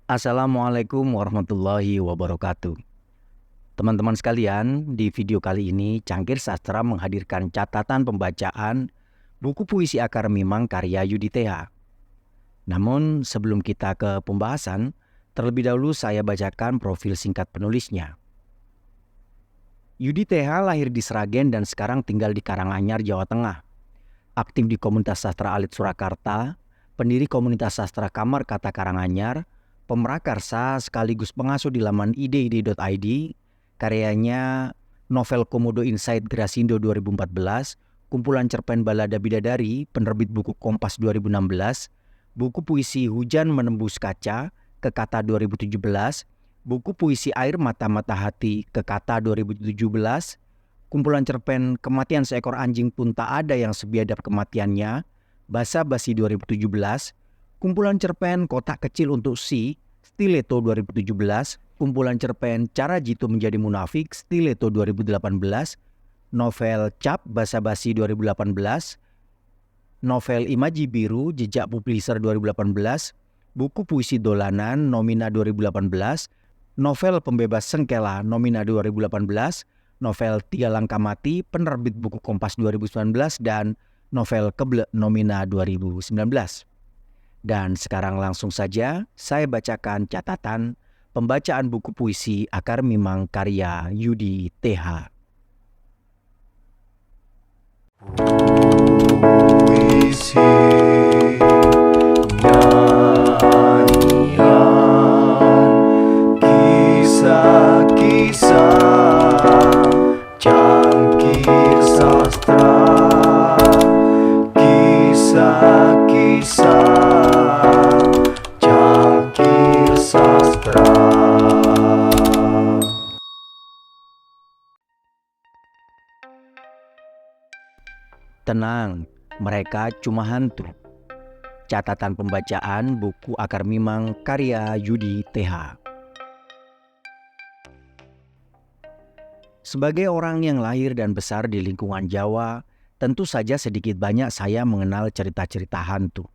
Assalamualaikum warahmatullahi wabarakatuh. Teman-teman sekalian, di video kali ini Cangkir Sastra menghadirkan catatan pembacaan buku puisi Akar Mimang karya Yudi TH. Namun sebelum kita ke pembahasan, terlebih dahulu saya bacakan profil singkat penulisnya. Yudi TH lahir di Sragen dan sekarang tinggal di Karanganyar, Jawa Tengah. Aktif di komunitas sastra Alit Surakarta, pendiri komunitas sastra Kamar Kata Karanganyar, pemrakarsa sekaligus pengasuh di laman ide-ide.id, karyanya novel Komodo Insight Grasindo 2014, kumpulan cerpen Balada Bidadari, penerbit buku Kompas 2016, buku puisi Hujan Menembus Kaca, Kekata 2017, buku puisi Air Mata-Mata Hati, Kekata 2017, kumpulan cerpen Kematian Seekor Anjing Pun Tak Ada Yang Sebiadab Kematiannya, Basa-Basi 2017, kumpulan cerpen Kotak Kecil Untuk Si, Stiletto 2017, kumpulan cerpen Cara Jitu Menjadi Munafik, Stiletto 2018, novel Cap Basa-Basi 2018, novel Imaji Biru Jejak Publisher 2018, buku puisi Dolanan Nomina 2018, novel Pembebas Sengkela Nomina 2018, novel Tiga Langkah Mati penerbit buku Kompas 2019, dan novel Keblek Nomina 2019. Dan sekarang langsung saja saya bacakan catatan pembacaan buku puisi Akar Mimang karya Yudi TH. Puisi nyanyian kisah-kisah Cangkir Sastra, kisah-kisah Cangkir Sastra. Tenang, mereka cuma hantu. Catatan pembacaan buku Akar Mimang karya Yudi TH. Sebagai orang yang lahir dan besar di lingkungan Jawa, tentu saja sedikit banyak saya mengenal cerita-cerita hantu.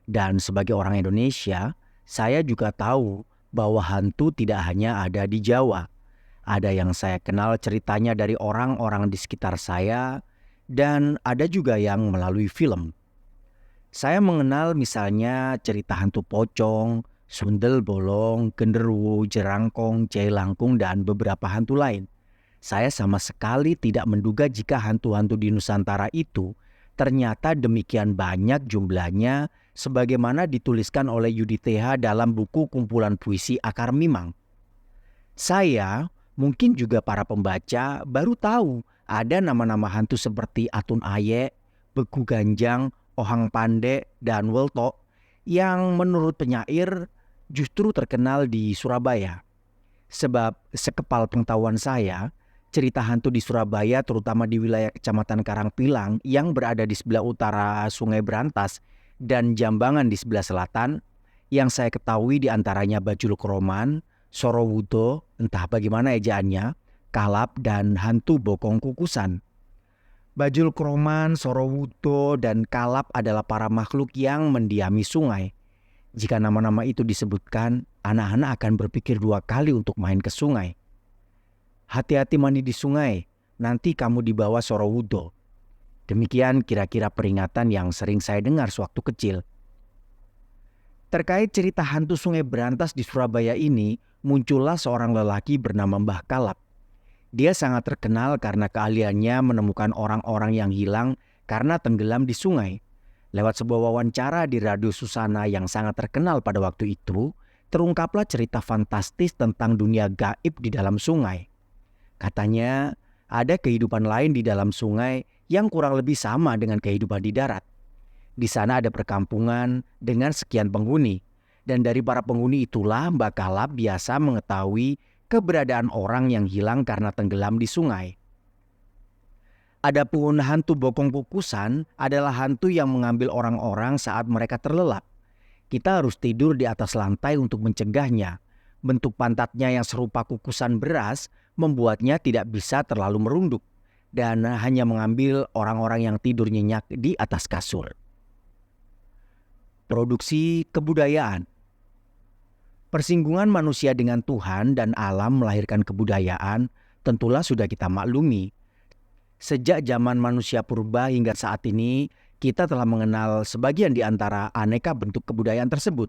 Dan sebagai orang Indonesia, saya juga tahu bahwa hantu tidak hanya ada di Jawa. Ada yang saya kenal ceritanya dari orang-orang di sekitar saya, dan ada juga yang melalui film. Saya mengenal misalnya cerita hantu pocong, sundel bolong, genderuwo, jerangkong, celangkung, dan beberapa hantu lain. Saya sama sekali tidak menduga jika hantu-hantu di Nusantara itu ternyata demikian banyak jumlahnya sebagaimana dituliskan oleh Yudi TH dalam buku kumpulan puisi Akar Mimang. Saya, mungkin juga para pembaca, baru tahu ada nama-nama hantu seperti Atun Aye, Beku Ganjang, Ohang Pande, dan Welto yang menurut penyair justru terkenal di Surabaya. Sebab sekepal pengetahuan saya, cerita hantu di Surabaya terutama di wilayah Kecamatan Karangpilang yang berada di sebelah utara Sungai Brantas dan Jambangan di sebelah selatan, yang saya ketahui diantaranya Bajul Kroman, Sorowudo, entah bagaimana ejaannya, Kalap, dan hantu Bokong Kukusan. Bajul Kroman, Sorowudo, dan Kalap adalah para makhluk yang mendiami sungai. Jika nama-nama itu disebutkan, anak-anak akan berpikir dua kali untuk main ke sungai. Hati-hati mandi di sungai, nanti kamu dibawa Sorowudo. Demikian kira-kira peringatan yang sering saya dengar sewaktu kecil. Terkait cerita hantu Sungai Brantas di Surabaya ini, muncullah seorang lelaki bernama Mbah Kalap. Dia sangat terkenal karena keahliannya menemukan orang-orang yang hilang karena tenggelam di sungai. Lewat sebuah wawancara di Radio Susana yang sangat terkenal pada waktu itu, terungkaplah cerita fantastis tentang dunia gaib di dalam sungai. Katanya ada kehidupan lain di dalam sungai yang kurang lebih sama dengan kehidupan di darat. Di sana ada perkampungan dengan sekian penghuni, dan dari para penghuni itulah Mbak Kalap biasa mengetahui keberadaan orang yang hilang karena tenggelam di sungai. Adapun hantu Bokong Kukusan adalah hantu yang mengambil orang-orang saat mereka terlelap. Kita harus tidur di atas lantai untuk mencegahnya. Bentuk pantatnya yang serupa kukusan beras membuatnya tidak bisa terlalu merunduk dan hanya mengambil orang-orang yang tidur nyenyak di atas kasur. Produksi kebudayaan. Persinggungan manusia dengan Tuhan dan alam melahirkan kebudayaan, tentulah sudah kita maklumi. Sejak zaman manusia purba hingga saat ini, kita telah mengenal sebagian di antara aneka bentuk kebudayaan tersebut.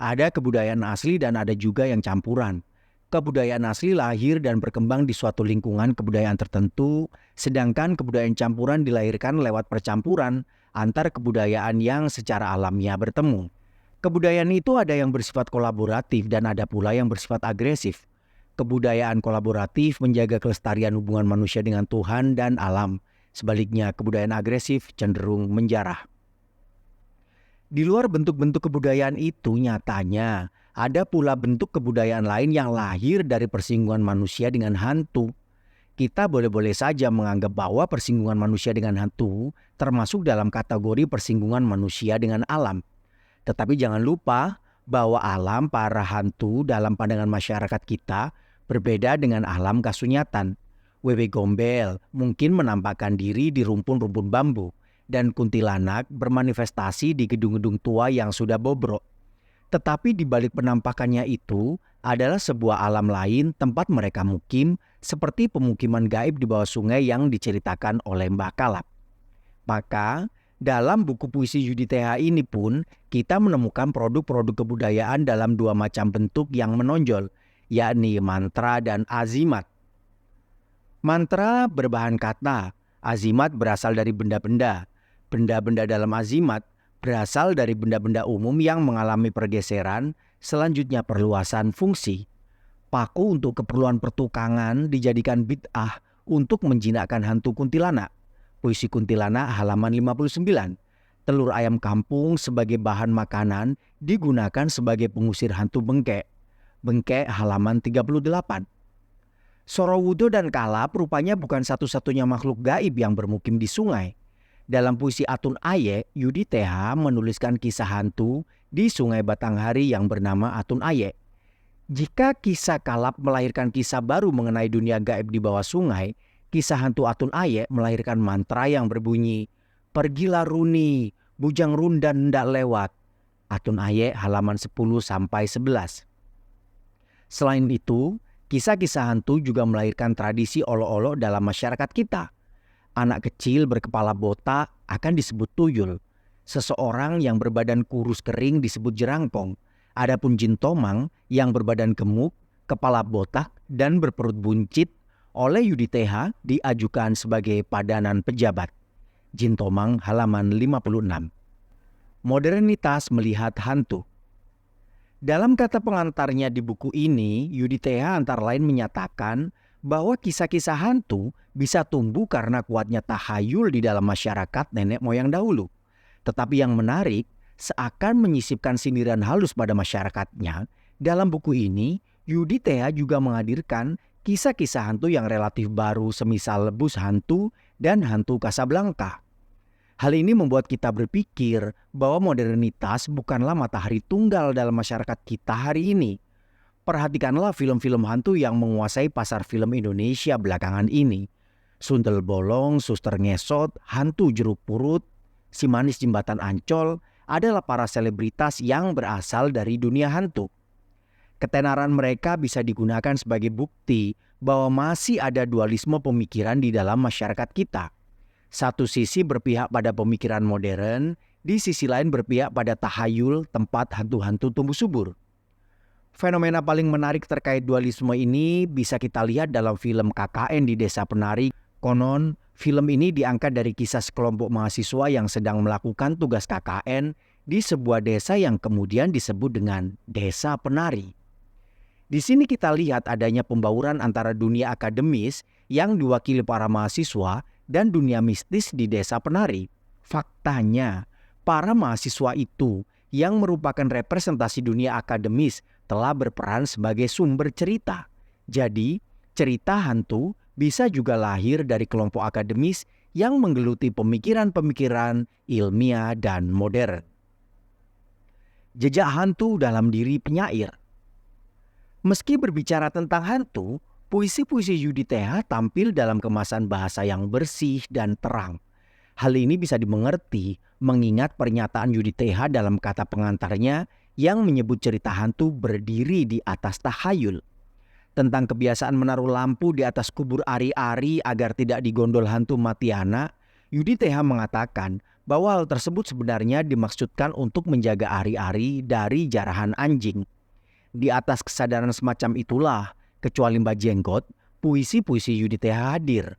Ada kebudayaan asli dan ada juga yang campuran. Kebudayaan asli lahir dan berkembang di suatu lingkungan kebudayaan tertentu, sedangkan kebudayaan campuran dilahirkan lewat percampuran antar kebudayaan yang secara alamiah bertemu. Kebudayaan itu ada yang bersifat kolaboratif dan ada pula yang bersifat agresif. Kebudayaan kolaboratif menjaga kelestarian hubungan manusia dengan Tuhan dan alam. Sebaliknya, kebudayaan agresif cenderung menjarah. Di luar bentuk-bentuk kebudayaan itu, nyatanya ada pula bentuk kebudayaan lain yang lahir dari persinggungan manusia dengan hantu. Kita boleh-boleh saja menganggap bahwa persinggungan manusia dengan hantu termasuk dalam kategori persinggungan manusia dengan alam. Tetapi jangan lupa bahwa alam para hantu dalam pandangan masyarakat kita berbeda dengan alam kasunyatan. Wewe Gombel mungkin menampakkan diri di rumpun-rumpun bambu dan kuntilanak bermanifestasi di gedung-gedung tua yang sudah bobrok. Tetapi di balik penampakannya itu adalah sebuah alam lain tempat mereka mukim seperti pemukiman gaib di bawah sungai yang diceritakan oleh Mbah Kalap. Maka dalam buku puisi Yudhiteha ini pun kita menemukan produk-produk kebudayaan dalam dua macam bentuk yang menonjol, yakni mantra dan azimat. Mantra berbahan kata, azimat berasal dari benda-benda. Benda-benda dalam azimat berasal dari benda-benda umum yang mengalami pergeseran, selanjutnya perluasan fungsi. Paku untuk keperluan pertukangan dijadikan bid'ah untuk menjinakkan hantu kuntilanak. Puisi Kuntilanak halaman 59. Telur ayam kampung sebagai bahan makanan digunakan sebagai pengusir hantu bengkek. Bengkek halaman 38. Sorowudo dan Kalap rupanya bukan satu-satunya makhluk gaib yang bermukim di sungai. Dalam puisi Atun Aye, Yudhiteha menuliskan kisah hantu di Sungai Batanghari yang bernama Atun Aye. Jika kisah Kalap melahirkan kisah baru mengenai dunia gaib di bawah sungai, kisah hantu Atun Aye melahirkan mantra yang berbunyi, "Pergilah Runi, bujang rundan ndak lewat." Atun Aye halaman 10-11. Selain itu, kisah-kisah hantu juga melahirkan tradisi olok-olok dalam masyarakat kita. Anak kecil berkepala botak akan disebut tuyul. Seseorang yang berbadan kurus kering disebut jerangkong. Adapun jin tomang yang berbadan gemuk, kepala botak, dan berperut buncit oleh Yudhiteha diajukan sebagai padanan pejabat. Jin Tomang halaman 56. Modernitas melihat hantu. Dalam kata pengantarnya di buku ini, Yudhiteha antara lain menyatakan bahwa kisah-kisah hantu bisa tumbuh karena kuatnya tahayul di dalam masyarakat nenek moyang dahulu. Tetapi yang menarik, seakan menyisipkan sindiran halus pada masyarakatnya, dalam buku ini Yudhiteha juga menghadirkan kisah-kisah hantu yang relatif baru semisal Bus Hantu dan Hantu Casablanca. Hal ini membuat kita berpikir bahwa modernitas bukanlah matahari tunggal dalam masyarakat kita hari ini. Perhatikanlah film-film hantu yang menguasai pasar film Indonesia belakangan ini. Sundel Bolong, Suster Ngesot, Hantu Jeruk Purut, Si Manis Jembatan Ancol adalah para selebritas yang berasal dari dunia hantu. Ketenaran mereka bisa digunakan sebagai bukti bahwa masih ada dualisme pemikiran di dalam masyarakat kita. Satu sisi berpihak pada pemikiran modern, di sisi lain berpihak pada tahayul tempat hantu-hantu tumbuh subur. Fenomena paling menarik terkait dualisme ini bisa kita lihat dalam film KKN di Desa Penari. Konon, film ini diangkat dari kisah sekelompok mahasiswa yang sedang melakukan tugas KKN di sebuah desa yang kemudian disebut dengan Desa Penari. Di sini kita lihat adanya pembauran antara dunia akademis yang diwakili para mahasiswa dan dunia mistis di Desa Penari. Faktanya, para mahasiswa itu yang merupakan representasi dunia akademis telah berperan sebagai sumber cerita. Jadi, cerita hantu bisa juga lahir dari kelompok akademis yang menggeluti pemikiran-pemikiran ilmiah dan modern. Jejak hantu dalam diri penyair. Meski berbicara tentang hantu, puisi-puisi Yudhiteha tampil dalam kemasan bahasa yang bersih dan terang. Hal ini bisa dimengerti mengingat pernyataan Yudhiteha dalam kata pengantarnya yang menyebut cerita hantu berdiri di atas tahayul. Tentang kebiasaan menaruh lampu di atas kubur ari-ari agar tidak digondol hantu Matiana, Yudi TH mengatakan bahwa hal tersebut sebenarnya dimaksudkan untuk menjaga ari-ari dari jarahan anjing. Di atas kesadaran semacam itulah, kecuali Mbak Jenggot, puisi-puisi Yudi TH hadir.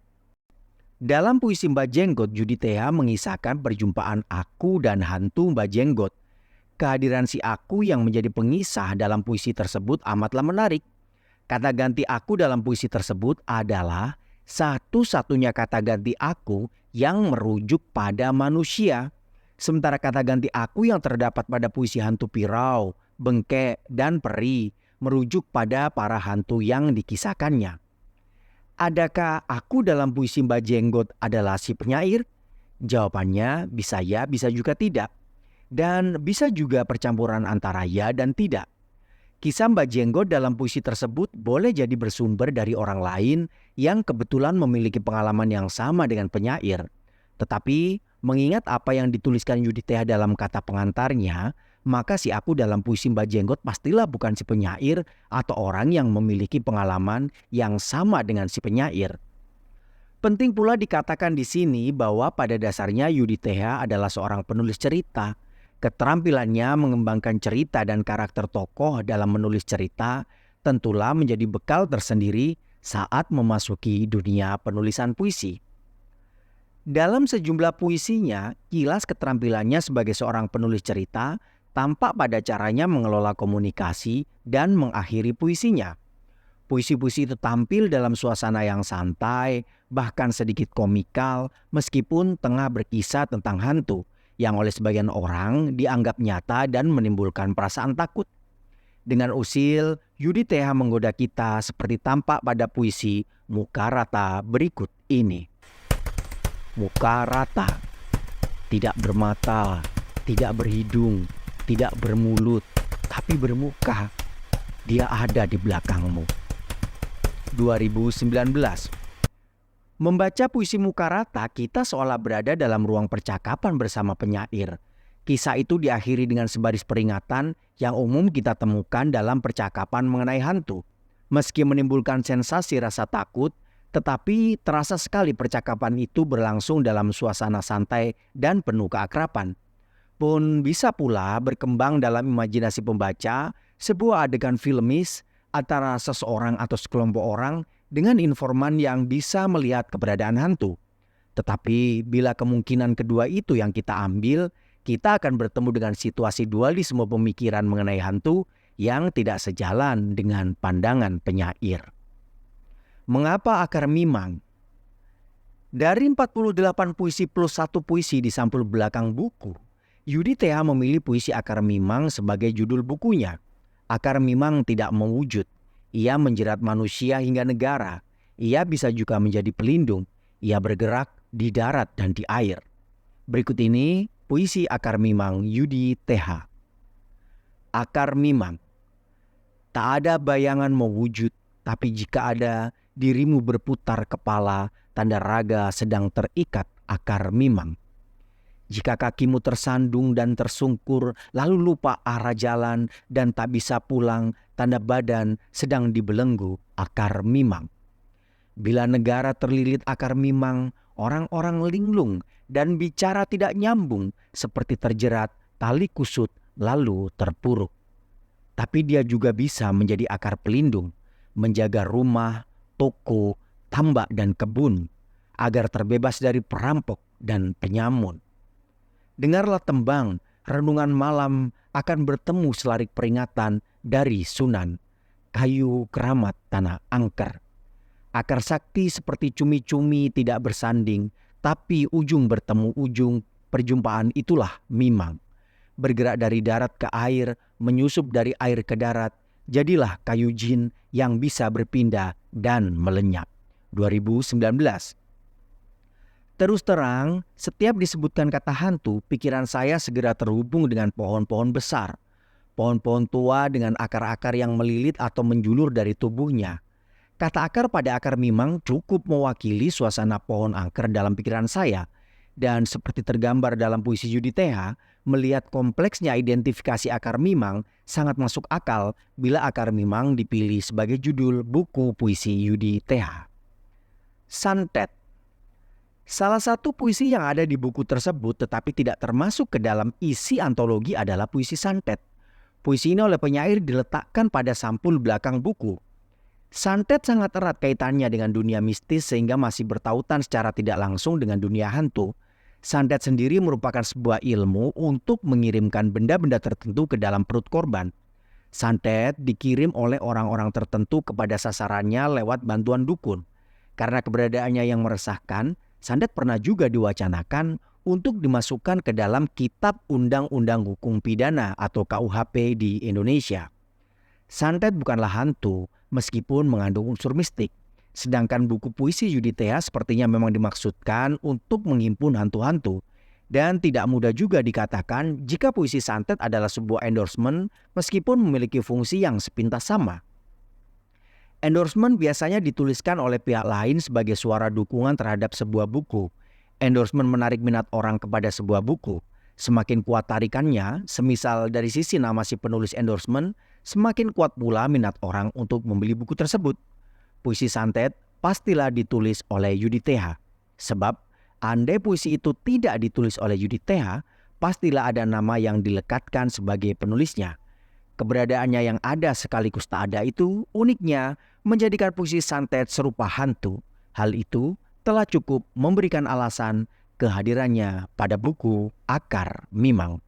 Dalam puisi Mbak Jenggot, Yudi TH mengisahkan perjumpaan aku dan hantu Mbak Jenggot. Kehadiran si aku yang menjadi pengisah dalam puisi tersebut amatlah menarik. Kata ganti aku dalam puisi tersebut adalah satu-satunya kata ganti aku yang merujuk pada manusia. Sementara kata ganti aku yang terdapat pada puisi hantu Pirau, Bengkek, dan Peri merujuk pada para hantu yang dikisahkannya. Adakah aku dalam puisi Mbak Jenggot adalah si penyair? Jawabannya bisa ya, bisa juga tidak. Dan bisa juga percampuran antara ya dan tidak. Kisah Mbak Jenggot dalam puisi tersebut boleh jadi bersumber dari orang lain yang kebetulan memiliki pengalaman yang sama dengan penyair. Tetapi mengingat apa yang dituliskan Yudi TH dalam kata pengantarnya, maka si aku dalam puisi Mbak Jenggot pastilah bukan si penyair atau orang yang memiliki pengalaman yang sama dengan si penyair. Penting pula dikatakan di sini bahwa pada dasarnya Yudi TH adalah seorang penulis cerita. Keterampilannya mengembangkan cerita dan karakter tokoh dalam menulis cerita tentulah menjadi bekal tersendiri saat memasuki dunia penulisan puisi. Dalam sejumlah puisinya, kilas keterampilannya sebagai seorang penulis cerita tampak pada caranya mengelola komunikasi dan mengakhiri puisinya. Puisi-puisi itu tampil dalam suasana yang santai, bahkan sedikit komikal meskipun tengah berkisah tentang hantu yang oleh sebagian orang dianggap nyata dan menimbulkan perasaan takut. Dengan usil, Yudi TH menggoda kita seperti tampak pada puisi Muka Rata berikut ini. Muka rata, tidak bermata, tidak berhidung, tidak bermulut, tapi bermuka. Dia ada di belakangmu. 2019. Membaca puisi Muka Rata, kita seolah berada dalam ruang percakapan bersama penyair. Kisah itu diakhiri dengan sebaris peringatan yang umum kita temukan dalam percakapan mengenai hantu. Meski menimbulkan sensasi rasa takut, tetapi terasa sekali percakapan itu berlangsung dalam suasana santai dan penuh keakraban. Pun bisa pula berkembang dalam imajinasi pembaca sebuah adegan filmis antara seseorang atau sekelompok orang dengan informan yang bisa melihat keberadaan hantu. Tetapi bila kemungkinan kedua itu yang kita ambil, kita akan bertemu dengan situasi dualisme pemikiran mengenai hantu yang tidak sejalan dengan pandangan penyair. Mengapa akar mimang? Dari 48 puisi plus 1 puisi di sampul belakang buku, Yudi TH memilih puisi Akar Mimang sebagai judul bukunya. Akar Mimang tidak mewujud. Ia menjerat manusia hingga negara. Ia bisa juga menjadi pelindung. Ia bergerak di darat dan di air. Berikut ini puisi Akar Mimang Yudi TH. Akar Mimang. Tak ada bayangan mewujud, tapi jika ada, dirimu berputar kepala, tanda raga sedang terikat akar mimang. Jika kakimu tersandung dan tersungkur, lalu lupa arah jalan dan tak bisa pulang, tanda badan sedang dibelenggu akar mimang. Bila negara terlilit akar mimang, orang-orang linglung dan bicara tidak nyambung seperti terjerat tali kusut lalu terpuruk. Tapi dia juga bisa menjadi akar pelindung, menjaga rumah, toko, tambak dan kebun, agar terbebas dari perampok dan penyamun. Dengarlah tembang, renungan malam akan bertemu selarik peringatan dari Sunan, kayu keramat tanah angker. Akar sakti seperti cumi-cumi tidak bersanding, tapi ujung bertemu ujung, perjumpaan itulah mimang. Bergerak dari darat ke air, menyusup dari air ke darat, jadilah kayu jin yang bisa berpindah dan melenyap. 2019. Terus terang, setiap disebutkan kata hantu, pikiran saya segera terhubung dengan pohon-pohon besar. Pohon-pohon tua dengan akar-akar yang melilit atau menjulur dari tubuhnya. Kata akar pada akar mimang cukup mewakili suasana pohon angker dalam pikiran saya. Dan seperti tergambar dalam puisi Yudi TH, Melihat kompleksnya identifikasi akar mimang, sangat masuk akal bila akar mimang dipilih sebagai judul buku puisi Yudi TH. Santet. Salah satu puisi yang ada di buku tersebut tetapi tidak termasuk ke dalam isi antologi adalah puisi santet. Puisi ini oleh penyair diletakkan pada sampul belakang buku. Santet sangat erat kaitannya dengan dunia mistis sehingga masih bertautan secara tidak langsung dengan dunia hantu. Santet sendiri merupakan sebuah ilmu untuk mengirimkan benda-benda tertentu ke dalam perut korban. Santet dikirim oleh orang-orang tertentu kepada sasarannya lewat bantuan dukun. Karena keberadaannya yang meresahkan, santet pernah juga diwacanakan untuk dimasukkan ke dalam Kitab Undang-Undang Hukum Pidana atau KUHP di Indonesia. Santet bukanlah hantu meskipun mengandung unsur mistik. Sedangkan buku puisi Yudi TH sepertinya memang dimaksudkan untuk menghimpun hantu-hantu. Dan tidak mudah juga dikatakan jika puisi santet adalah sebuah endorsement meskipun memiliki fungsi yang sepintas sama. Endorsement biasanya dituliskan oleh pihak lain sebagai suara dukungan terhadap sebuah buku. Endorsement menarik minat orang kepada sebuah buku. Semakin kuat tarikannya, semisal dari sisi nama si penulis endorsement, semakin kuat pula minat orang untuk membeli buku tersebut. Puisi santet pastilah ditulis oleh Yudi TH. Sebab andai puisi itu tidak ditulis oleh Yudi TH, pastilah ada nama yang dilekatkan sebagai penulisnya. Keberadaannya yang ada sekaligus tak ada itu uniknya menjadikan puisi santet serupa hantu. Hal itu telah cukup memberikan alasan kehadirannya pada buku Akar Mimang.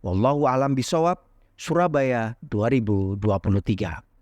Wallahu a'lam bishawab, Surabaya 2023.